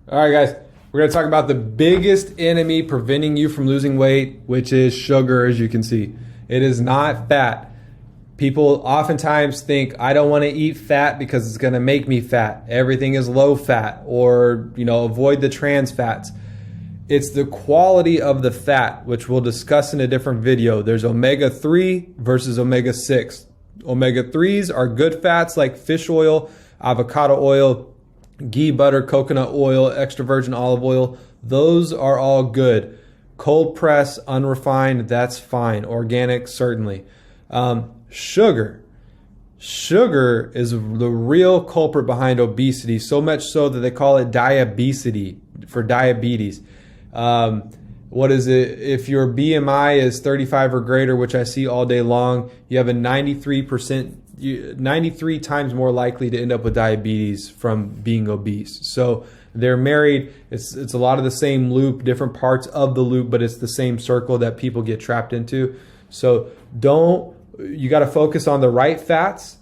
All right, guys, we're going to talk about the biggest enemy preventing you from losing weight, which is sugar, as you can see. It is not fat. People oftentimes think, I don't want to eat fat because it's going to make me fat. Everything is low fat, or, avoid the trans fats. It's the quality of the fat, which we'll discuss in a different video. There's omega-3 versus omega-6. Omega-3s are good fats like fish oil, avocado oil, ghee, butter, coconut oil, extra virgin olive oil. Those are all good. Cold press, unrefined, that's fine. Organic, certainly. Sugar is the real culprit behind obesity, so much so that they call it diabesity for diabetes. What is it? If your BMI is 35 or greater, which I see all day long, you have a 93 times more likely to end up with diabetes from being obese. So they're married. It's a lot of the same loop, different parts of the loop, but it's the same circle that people get trapped into. So you got to focus on the right fats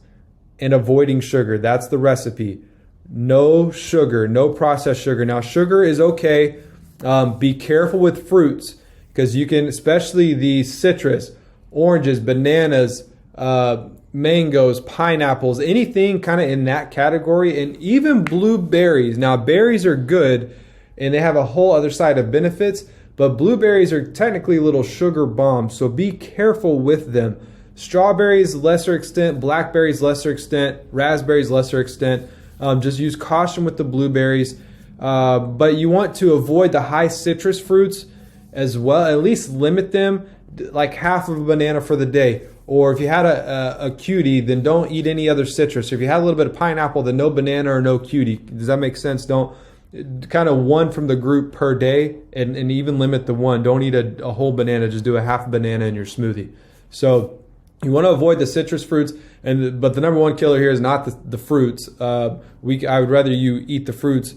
and avoiding sugar. That's the recipe. No sugar, no processed sugar. Now, sugar is okay. Be careful with fruits, because you can, especially the citrus, oranges, bananas, mangoes, pineapples, anything kind of in that category, and even blueberries. Now, berries are good and they have a whole other side of benefits, but blueberries are technically little sugar bombs, so be careful with them. Strawberries, lesser extent. Blackberries, lesser extent. Raspberries, lesser extent. Just use caution with the blueberries. But you want to avoid the high citrus fruits as well. At least limit them, like half of a banana for the day. Or if you had a cutie, then don't eat any other citrus. If you had a little bit of pineapple, then no banana or no cutie. Does that make sense? Don't kind of one from the group per day, and even limit the one. Don't eat a whole banana. Just do a half banana in your smoothie. So you want to avoid the citrus fruits, but the number one killer here is not the fruits. I would rather you eat the fruits.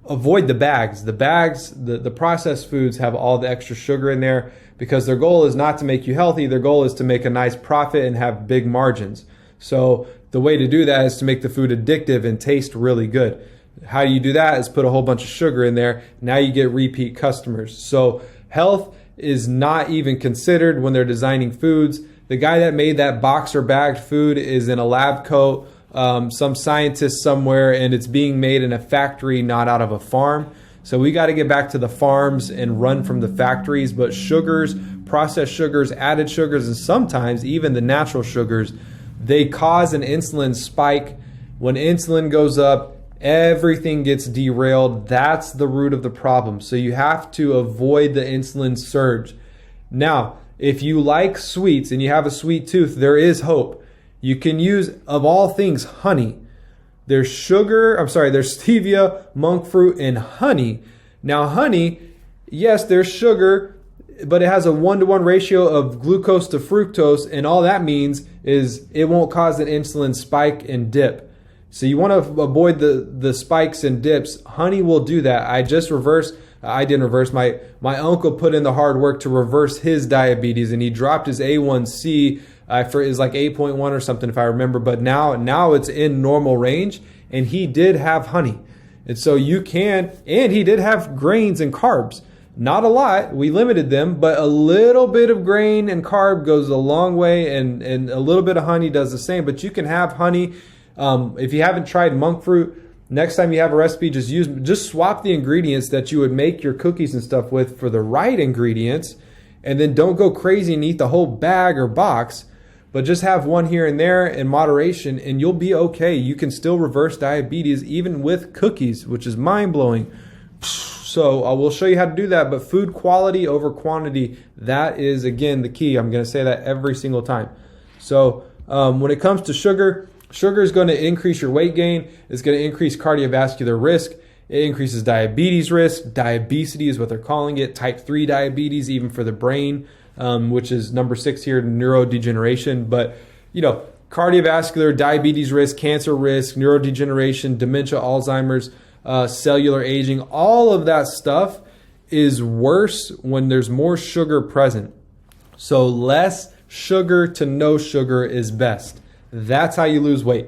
Avoid the bags. The processed foods have all the extra sugar in there, because their goal is not to make you healthy. Their goal is to make a nice profit and have big margins. So the way to do that is to make the food addictive and taste really good. How do you do that? Is put a whole bunch of sugar in there. Now you get repeat customers. So health is not even considered when they're designing foods. The guy that made that box or bagged food is in a lab coat, some scientist somewhere, and it's being made in a factory, not out of a farm. So we got to get back to the farms and run from the factories. But sugars, processed sugars, added sugars, and sometimes even the natural sugars, they cause an insulin spike. When insulin goes up, everything gets derailed. That's the root of the problem. So you have to avoid the insulin surge. Now, if you like sweets and you have a sweet tooth, there is hope. You can use, of all things, honey. There's stevia, monk fruit, and honey. Now, honey, yes, there's sugar, but it has a 1-to-1 ratio of glucose to fructose, and all that means is it won't cause an insulin spike and dip. So you want to avoid the spikes and dips. Honey will do that. I didn't reverse. My uncle put in the hard work to reverse his diabetes, and he dropped his A1C. Is like 8.1 or something, if I remember. But now it's in normal range, and he did have honey. And so you can, and he did have grains and carbs. Not a lot. We limited them, but a little bit of grain and carb goes a long way, and a little bit of honey does the same. But you can have honey. If you haven't tried monk fruit, next time you have a recipe, just swap the ingredients that you would make your cookies and stuff with for the right ingredients, and then don't go crazy and eat the whole bag or box, but just have one here and there in moderation, and you'll be okay. You can still reverse diabetes even with cookies, which is mind-blowing. So I will show you how to do that, but food quality over quantity, that is, again, the key. I'm going to say that every single time. So when it comes to sugar is going to increase your weight gain. It's going to increase cardiovascular risk. It increases diabetes risk. Diabesity is what they're calling it. Type 3 diabetes, even for the brain, which is number 6 here, neurodegeneration. But, cardiovascular, diabetes risk, cancer risk, neurodegeneration, dementia, Alzheimer's, cellular aging, all of that stuff is worse when there's more sugar present. So less sugar to no sugar is best. That's how you lose weight.